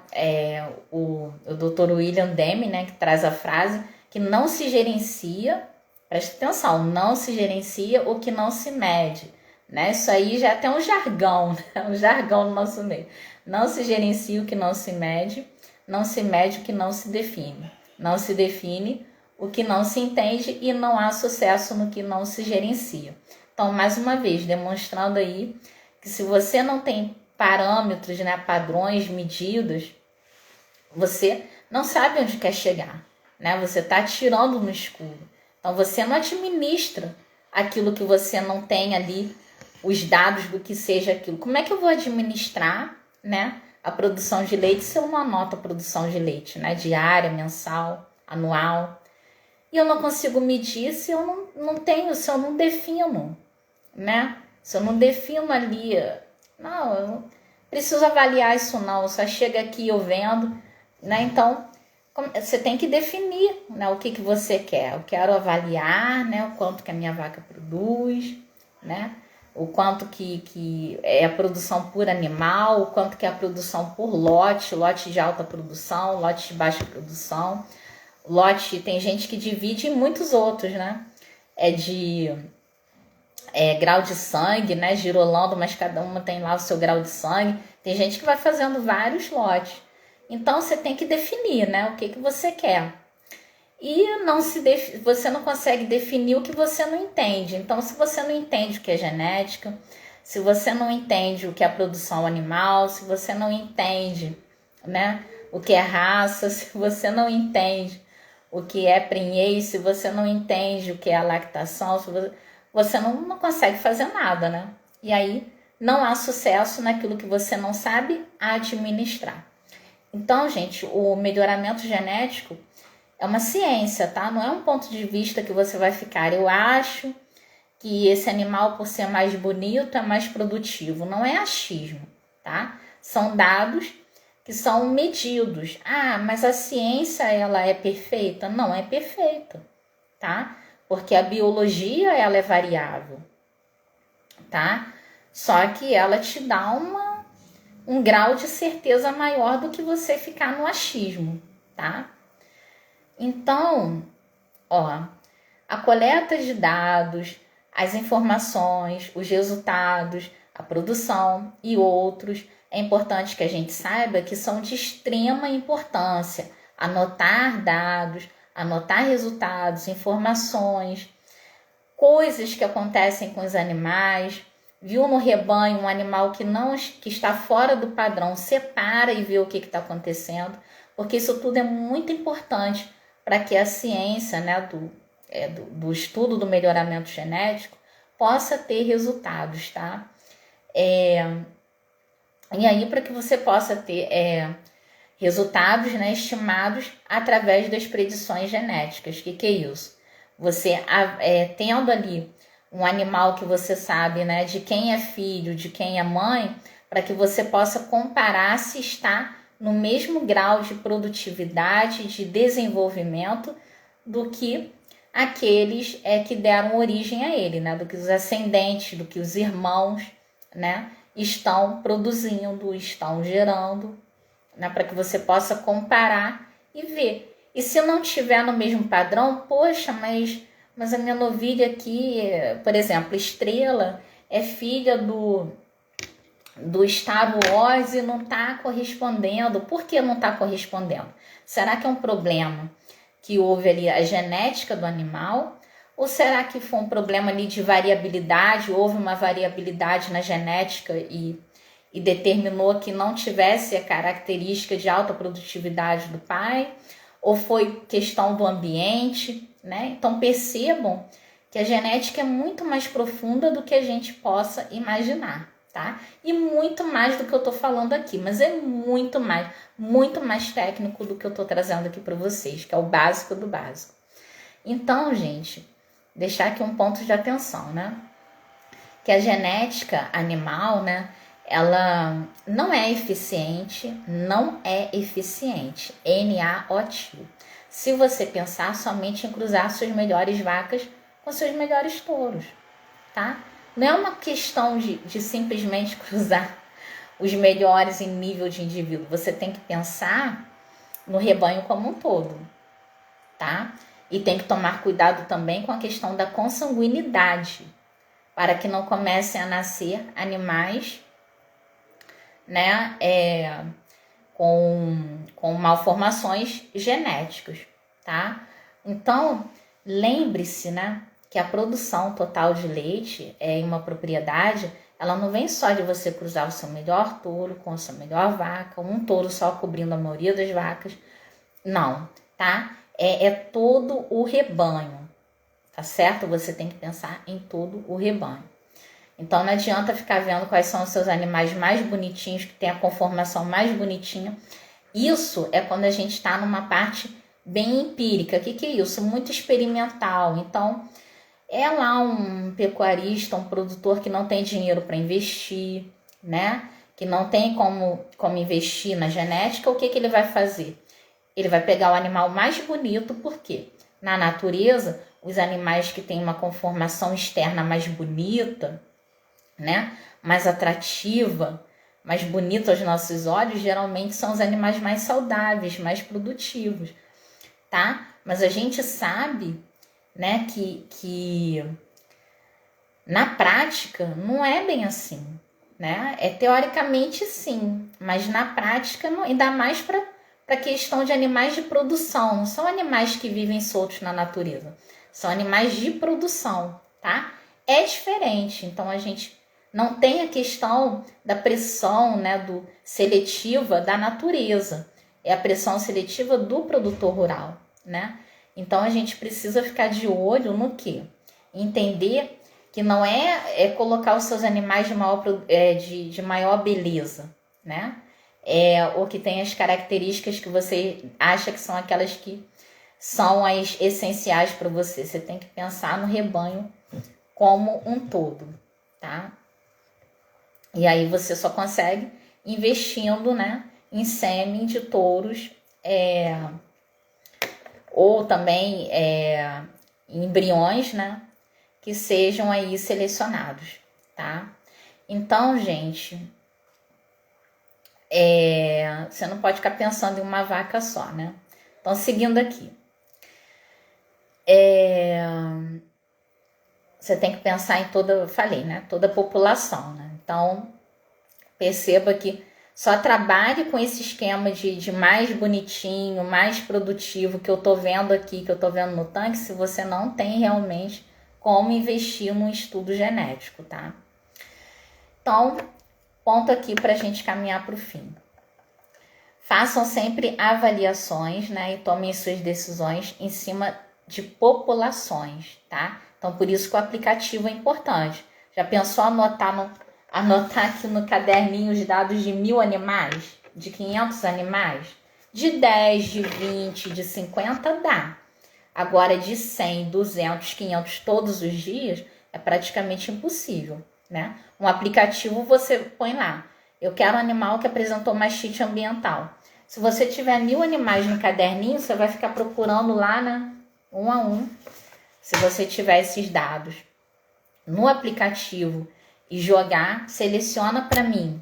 Speaker 1: o Dr. William Demme, né, que traz a frase que não se gerencia, preste atenção, não se gerencia o que não se mede. Né? Isso aí já é até um jargão, né? Um jargão no nosso meio. Não se gerencia o que não se mede, não se mede o que não se define. Não se define o que não se entende e não há sucesso no que não se gerencia. Então, mais uma vez, demonstrando aí que se você não tem parâmetros, né, padrões, medidas, você não sabe onde quer chegar, né? Você está atirando no escuro. Então, você não administra aquilo que você não tem ali, os dados do que seja aquilo. Como é que eu vou administrar, né, a produção de leite se eu não anoto a produção de leite, né, diária, mensal, anual? E eu não consigo medir se eu não tenho, se eu não defino, né? Se eu não defino ali, não, eu não preciso avaliar isso não, só chega aqui eu vendo, né? Então, você tem que definir, né, o que você quer. Eu quero avaliar, né, o quanto que a minha vaca produz, né? O quanto que é a produção por animal, o quanto que é a produção por lote de alta produção, lote de baixa produção, lote, tem gente que divide em muitos outros, né? Grau de sangue, né? Girolando, mas cada uma tem lá o seu grau de sangue. Tem gente que vai fazendo vários lotes. Então, você tem que definir, né? O que você quer. E você não consegue definir o que você não entende. Então, se você não entende o que é genética, se você não entende o que é produção animal, se você não entende, né, o que é raça, se você não entende o que é prenhez, se você não entende o que é a lactação, você não consegue fazer nada, né? E aí não há sucesso naquilo que você não sabe administrar. Então, gente, o melhoramento genético é uma ciência, tá? Não é um ponto de vista que você vai ficar, eu acho que esse animal, por ser mais bonito, é mais produtivo. Não é achismo, tá? São dados que são medidos. Mas a ciência, ela é perfeita? Não é perfeita, tá? Porque a biologia, ela é variável, tá? Só que ela te dá um grau de certeza maior do que você ficar no achismo, tá? Então, a coleta de dados, as informações, os resultados, a produção e outros, é importante que a gente saiba que são de extrema importância. Anotar dados, anotar resultados, informações, coisas que acontecem com os animais. Viu no rebanho um animal que está fora do padrão, separa e vê o que está acontecendo, porque isso tudo é muito importante para que a ciência, né, do estudo do melhoramento genético possa ter resultados, tá? E aí, para que você possa ter resultados, né, estimados através das predições genéticas. O que é isso? Você tendo ali um animal que você sabe, né, de quem é filho, de quem é mãe, para que você possa comparar se está no mesmo grau de produtividade, de desenvolvimento do que aqueles que deram origem a ele, né, do que os ascendentes, do que os irmãos, né, estão produzindo, estão gerando, né, para que você possa comparar e ver. E se não tiver no mesmo padrão, poxa, mas a minha novilha aqui, por exemplo, Estrela, é filha do Star Wars e não está correspondendo. Por que não está correspondendo? Será que é um problema que houve ali a genética do animal? Ou será que foi um problema ali de variabilidade? Houve uma variabilidade na genética e determinou que não tivesse a característica de alta produtividade do pai? Ou foi questão do ambiente, né? Então percebam que a genética é muito mais profunda do que a gente possa imaginar, tá? E muito mais do que eu tô falando aqui, mas é muito mais técnico do que eu tô trazendo aqui para vocês, que é o básico do básico. Então, gente, deixar aqui um ponto de atenção, né? Que a genética animal, né, ela não é eficiente, NaOT. Se você pensar somente em cruzar suas melhores vacas com seus melhores touros, tá? Não é uma questão de simplesmente cruzar os melhores em nível de indivíduo. Você tem que pensar no rebanho como um todo, tá? E tem que tomar cuidado também com a questão da consanguinidade, para que não comecem a nascer animais, né, com malformações genéticas, tá? Então, lembre-se, né, que a produção total de leite em uma propriedade, ela não vem só de você cruzar o seu melhor touro com a sua melhor vaca, um touro só cobrindo a maioria das vacas, não, tá? É todo o rebanho, tá certo? Você tem que pensar em todo o rebanho. Então não adianta ficar vendo quais são os seus animais mais bonitinhos, que tem a conformação mais bonitinha. Isso é quando a gente está numa parte bem empírica. O que é isso? Muito experimental. Então, é lá um pecuarista, um produtor que não tem dinheiro para investir, né? Que não tem como investir na genética. O que ele vai fazer? Ele vai pegar o animal mais bonito, por quê? Na natureza, os animais que têm uma conformação externa mais bonita, né, mais atrativa, mais bonita aos nossos olhos, geralmente são os animais mais saudáveis, mais produtivos, tá? Mas a gente sabe, né, que na prática não é bem assim, né? Teoricamente sim, mas na prática não, ainda mais para a questão de animais de produção, não são animais que vivem soltos na natureza, são animais de produção, tá? É diferente, então a gente não tem a questão da pressão, né, seletiva da natureza. É a pressão seletiva do produtor rural, né? Então a gente precisa ficar de olho no quê? Entender que não é colocar os seus animais de maior beleza, né? Ou que tem as características que você acha que são aquelas que são as essenciais para você. Você tem que pensar no rebanho como um todo, tá? E aí você só consegue investindo, né, em sêmen de touros, ou também em embriões, né, que sejam aí selecionados, tá? Então, gente, você não pode ficar pensando em uma vaca só, né? Então, seguindo aqui. Você tem que pensar em toda a população, né? Então, perceba que só trabalhe com esse esquema de mais bonitinho, mais produtivo que eu tô vendo aqui, que eu tô vendo no tanque, se você não tem realmente como investir num estudo genético, tá? Então, ponto aqui pra gente caminhar pro fim. Façam sempre avaliações, né, e tomem suas decisões em cima de populações, tá? Então, por isso que o aplicativo é importante. Já pensou anotar aqui no caderninho os dados de 1.000 animais? De 500 animais? De 10, de 20, de 50 dá. Agora, de 100, 200, 500 todos os dias é praticamente impossível, né? Um aplicativo você põe lá, eu quero um animal que apresentou mastite ambiental. Se você tiver 1.000 animais no caderninho, você vai ficar procurando lá, né, um a um. Se você tiver esses dados no aplicativo e jogar, seleciona para mim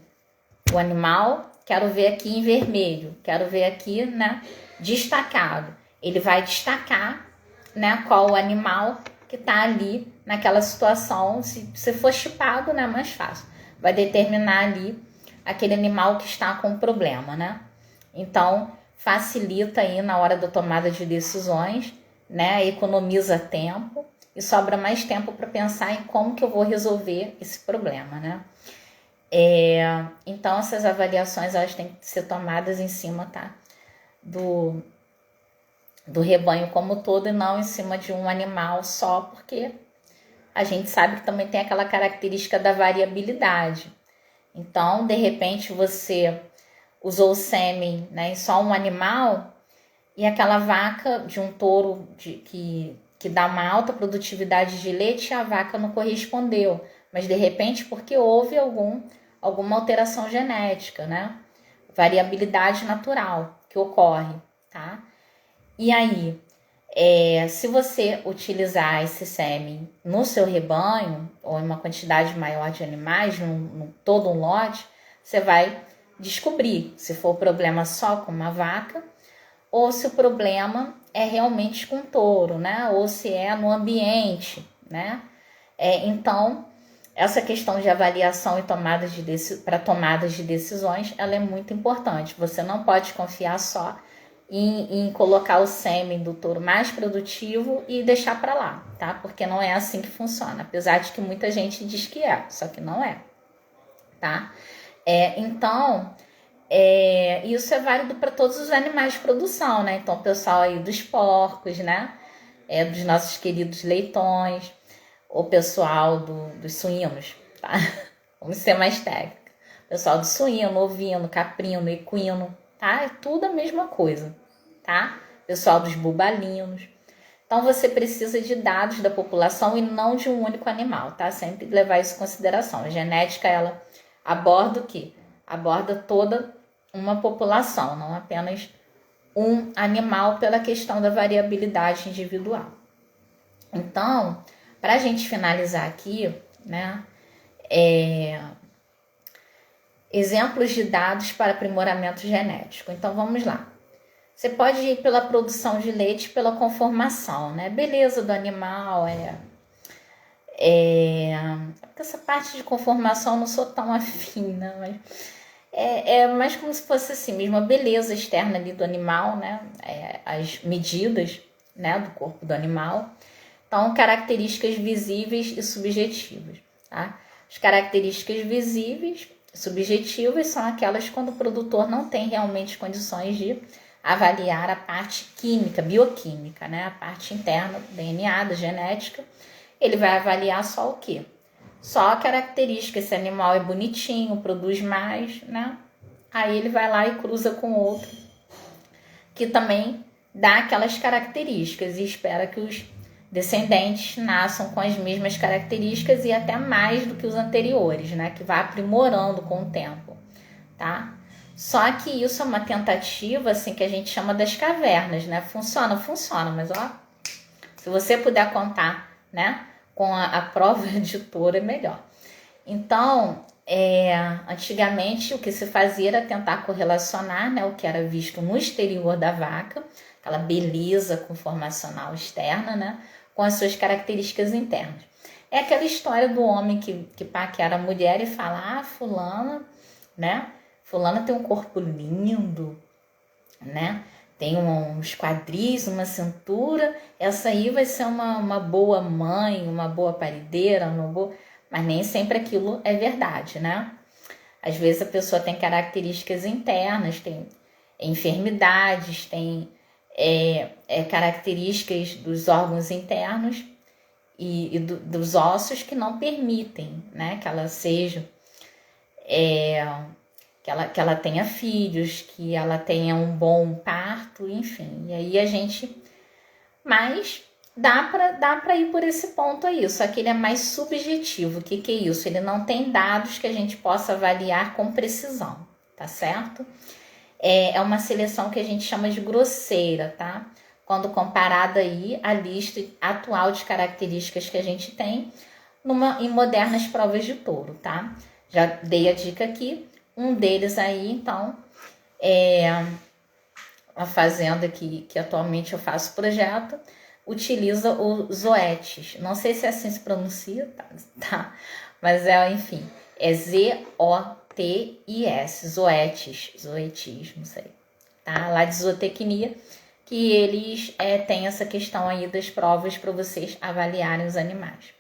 Speaker 1: o animal, quero ver aqui em vermelho, quero ver aqui, né, destacado. Ele vai destacar, né, qual o animal que está ali naquela situação. Se for chipado, né, mais fácil. Vai determinar ali aquele animal que está com problema, né? Então, facilita aí na hora da tomada de decisões, né? Economiza tempo e sobra mais tempo para pensar em como que eu vou resolver esse problema, né? Então, essas avaliações elas têm que ser tomadas em cima, tá? Do rebanho como todo e não em cima de um animal só, porque a gente sabe que também tem aquela característica da variabilidade. Então, de repente, você usou o sêmen, né, em só um animal e aquela vaca de um touro que dá uma alta produtividade de leite, a vaca não correspondeu. Mas, de repente, porque houve alguma alteração genética, né? Variabilidade natural que ocorre, tá? E aí, se você utilizar esse sêmen no seu rebanho, ou em uma quantidade maior de animais, todo um lote, você vai descobrir se for o problema só com uma vaca, ou se o problema é realmente com touro, né? Ou se é no ambiente, né? Então, essa questão de avaliação e para tomadas de decisões, ela é muito importante. Você não pode confiar só em colocar o sêmen do touro mais produtivo e deixar para lá, tá? Porque não é assim que funciona, apesar de que muita gente diz que é, só que não é, tá? Então, isso é válido para todos os animais de produção, né? Então, o pessoal aí dos porcos, né? Dos nossos queridos leitões, o pessoal dos suínos, tá? Vamos ser mais técnicos. Pessoal do suíno, ovino, caprino, equino, tá? É tudo a mesma coisa, tá? Pessoal dos bubalinos. Então, você precisa de dados da população e não de um único animal, tá? Sempre levar isso em consideração. A genética, ela aborda o quê? Aborda toda uma população, não apenas um animal pela questão da variabilidade individual. Então, para a gente finalizar aqui, né? Exemplos de dados para aprimoramento genético. Então, vamos lá. Você pode ir pela produção de leite, pela conformação, né? Beleza do animal, porque essa parte de conformação eu não sou tão afim, né? Mas é mais como se fosse assim mesmo, a beleza externa ali do animal, né? As medidas, né, do corpo do animal. Então, características visíveis e subjetivas, tá? As características visíveis e subjetivas são aquelas quando o produtor não tem realmente condições de avaliar a parte química, bioquímica, né? A parte interna do DNA, da genética. Ele vai avaliar só o quê? Só a característica, esse animal é bonitinho, produz mais, né? Aí ele vai lá e cruza com outro que também dá aquelas características e espera que os descendentes nasçam com as mesmas características e até mais do que os anteriores, né? Que vai aprimorando com o tempo, tá? Só que isso é uma tentativa, assim, que a gente chama das cavernas, né? Funciona, mas ó, se você puder contar, né, com a prova de touro é melhor. Então, antigamente o que se fazia era tentar correlacionar, né, o que era visto no exterior da vaca, aquela beleza conformacional externa, né, com as suas características internas. É aquela história do homem que paquera a mulher e fala, fulana, né, fulana tem um corpo lindo, né, tem uns quadris, uma cintura, essa aí vai ser uma boa mãe, uma boa parideira, mas nem sempre aquilo é verdade, né? Às vezes a pessoa tem características internas, enfermidades, tem características dos órgãos internos e dos ossos que não permitem, né, que ela seja, que ela tenha filhos, que ela tenha um bom parto, enfim. E aí a gente... Mas dá para ir por esse ponto aí, só que ele é mais subjetivo. O que é isso? Ele não tem dados que a gente possa avaliar com precisão, tá certo? É uma seleção que a gente chama de grosseira, tá? Quando comparada aí à lista atual de características que a gente tem em modernas provas de touro, tá? Já dei a dica aqui. Um deles aí, então, é a fazenda que atualmente eu faço projeto, utiliza o Zoetis. Não sei se assim se pronuncia, tá? Mas enfim, é Zotis, Zoetis, não sei, tá? Lá de zootecnia, que eles têm essa questão aí das provas para vocês avaliarem os animais.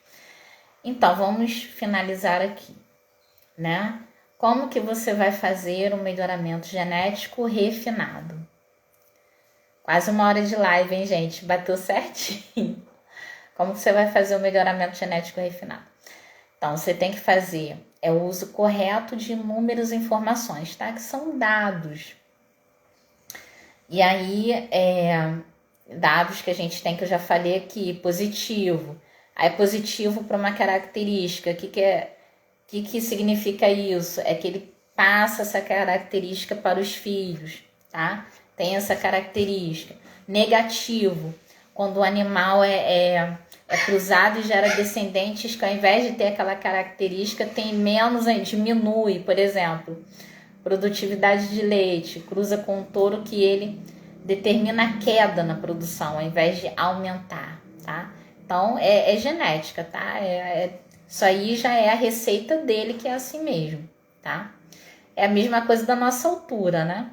Speaker 1: Então, vamos finalizar aqui, né? Como que você vai fazer um melhoramento genético refinado? Quase 1 hora de live, hein, gente? Bateu certinho. Como que você vai fazer o melhoramento genético refinado? Então, você tem que fazer o uso correto de inúmeras informações, tá? Que são dados. E aí, dados que a gente tem, que eu já falei aqui, positivo. Aí, positivo para uma característica. O que significa isso? É que ele passa essa característica para os filhos, tá? Tem essa característica. Negativo, quando o animal é cruzado e gera descendentes que, ao invés de ter aquela característica, tem menos, diminui. Por exemplo, produtividade de leite, cruza com um touro que ele determina a queda na produção, ao invés de aumentar, tá? Então, é genética, tá? Isso aí já é a receita dele, que é assim mesmo, tá? É a mesma coisa da nossa altura, né?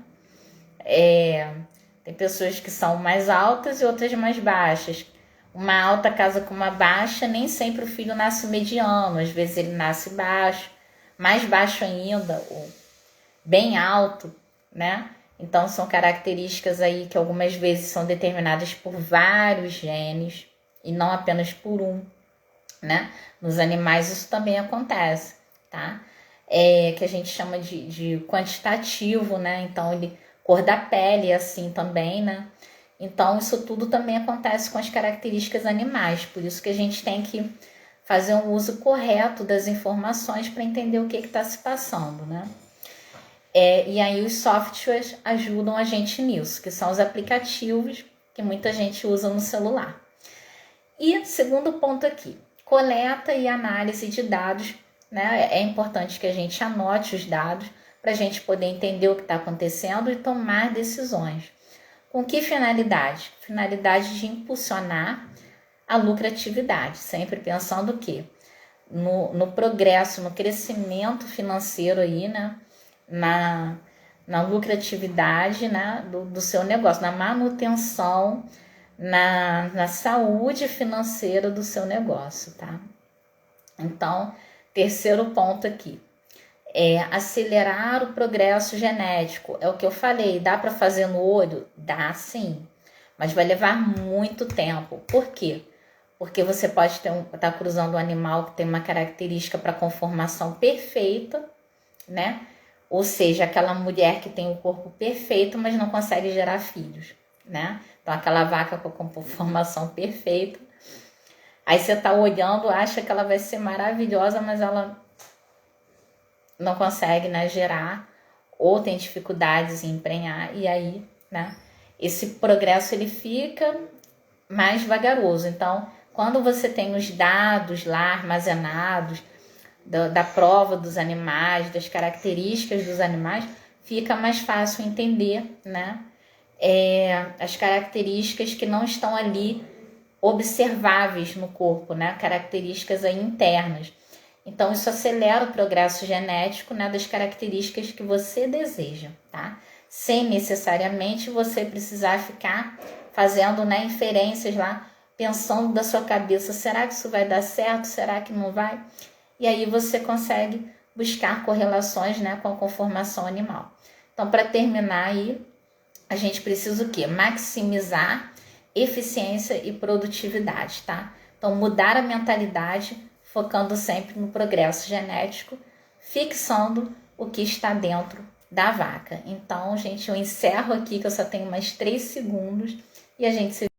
Speaker 1: Tem pessoas que são mais altas e outras mais baixas. Uma alta casa com uma baixa, nem sempre o filho nasce mediano, às vezes ele nasce baixo, mais baixo ainda, ou bem alto, né? Então são características aí que algumas vezes são determinadas por vários genes e não apenas por um, né? Nos animais isso também acontece, tá? Que a gente chama de quantitativo, né? Então, cor da pele é assim também, né? Então, isso tudo também acontece com as características animais. Por isso que a gente tem que fazer um uso correto das informações para entender o que está se passando, né? E aí os softwares ajudam a gente nisso, que são os aplicativos que muita gente usa no celular. E segundo ponto aqui, coleta e análise de dados, né? É importante que a gente anote os dados para a gente poder entender o que está acontecendo e tomar decisões. Com que finalidade? Finalidade de impulsionar a lucratividade, sempre pensando o quê? No progresso, no crescimento financeiro aí, né? Na lucratividade, né? do seu negócio, na manutenção, na saúde financeira do seu negócio, tá? Então, terceiro ponto aqui, acelerar o progresso genético. É o que eu falei, dá para fazer no olho? Dá sim, mas vai levar muito tempo. Por quê? Porque você pode estar cruzando um animal que tem uma característica para conformação perfeita, né? Ou seja, aquela mulher que tem o corpo perfeito, mas não consegue gerar filhos, né? Então, aquela vaca com a conformação perfeita. Aí você tá olhando, acha que ela vai ser maravilhosa, mas ela não consegue, né, gerar, ou tem dificuldades em emprenhar, e aí, né, esse progresso ele fica mais vagaroso. Então, quando você tem os dados lá armazenados da prova dos animais, das características dos animais, fica mais fácil entender, né, as características que não estão ali observáveis no corpo, né, características aí internas. Então, isso acelera o progresso genético, né, das características que você deseja, tá? Sem necessariamente você precisar ficar fazendo, né, inferências lá, pensando da sua cabeça, será que isso vai dar certo? Será que não vai? E aí você consegue buscar correlações, né, com a conformação animal. Então, para terminar aí, a gente precisa o quê? Maximizar eficiência e produtividade, tá? Então, mudar a mentalidade, focando sempre no progresso genético, fixando o que está dentro da vaca. Então, gente, eu encerro aqui, que eu só tenho mais 3 segundos, e a gente se